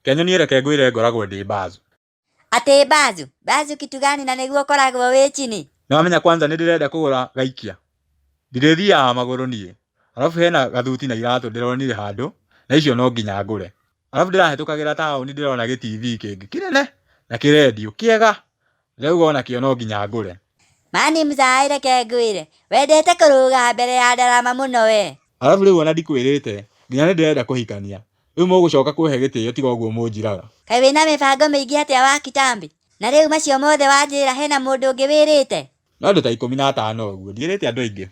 Kenya niĩ reke ngwĩre ngoragwo ndĩ mbazu. Atĩ mbazu? Mbazu kitu gani na nĩguo ũkoragwo wĩ chini? Nĩwamenya kwanza nĩ ndĩrenda kũgũra gaikia. Ndirĩthiaga magũrũ niĩ. Arabu hena gathuti na iratũ ndĩronire handũ, na icio no nginya ngũre. Arabu ndĩrahĩtũkagĩra taũni ndĩrona gĩ-TV kĩngĩ kĩnene na kĩrendio kĩega. Ndĩrauga onakĩo no nginya ngũre. Mani mzai reke ngwĩre, wendete kũrũga mbere ya ndarama mũno we. Arabu rĩu ona ndikwĩrĩte, nginya nĩ ndĩrenda kũhikania. Rĩu mũgũcoka kũhe gĩtĩo tiga ũguo mũnjiraga. Kaĩ wĩna mĩbango mĩingĩ atĩa wa kitambi? Na rĩu macio mothe wanjĩra hena mũndũ ũngĩ wĩrĩte? No andũ ta 15 ũguo, ndiĩrĩte andũ aingĩ.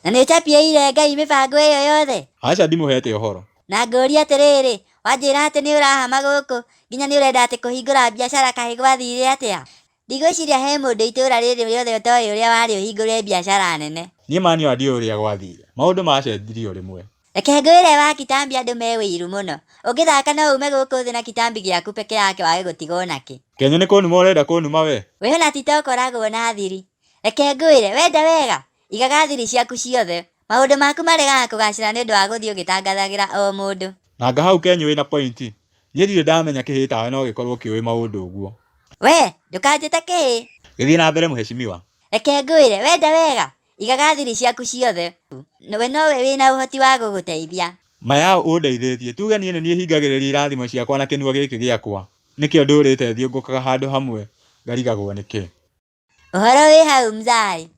Na nĩũchapieire Ngai mĩbango ĩyo yothe? Aca ndimũhete ũhoro. Na ngũria atĩrĩrĩ, wanjĩra atĩ nĩ ũrahama gũkũ, nginya nĩ ũrenda atĩ kũhingũra biacara kaĩ gwathire atĩa? Ndigwĩciria he mũndũ itũra rĩrĩ rĩothe ũtoĩ ũrĩa warĩ ũhingũre biacara nene. Niĩ mani ndiũĩ ũrĩa gwathire. Maũndũ macenjirie o rĩmwe. Reke ngwĩre wa kitambi andũ me wĩiru mũno. Ũngĩthaka no ume gũkũ thĩ na kitambi gĩaku peke yake wage gũtigwo nakĩ. Kenya nĩ kũnuma ũrenda kũnuma we? Wĩhona ti ta ũkoragwo na thiri. Reke ngwĩre wenda wega, igaga thiri ciaku ciothe. Maũndũ maku maregaga kũgacĩra nĩ ũndũ wa gũthiĩ ũgĩtangathagĩra o mũndũ. Nanga hau Kenya wĩna point. Niĩ ndirĩ ndamenya kĩhĩ tawe no gĩkorwo kĩũĩ maũndũ ũguo. We, ndũkanjĩte kĩhĩ. Gĩthiĩ na mbere mũhecimiwa. Reke ngwĩre wenda wega, igaga thiri ciaku ciothe. We nowe wĩna ũhoti wa gũgũteithia. Maya ũndeithĩtie, tuge niĩ nĩ niĩ hingagĩrĩria irathimo ciakwa na kĩnua gĩkĩ gĩakwa. Nĩkĩo ndũrĩte thiũngũkaga handũ hamwe ngarigagwo nĩkĩ. Ũhoro wĩ hau mzai.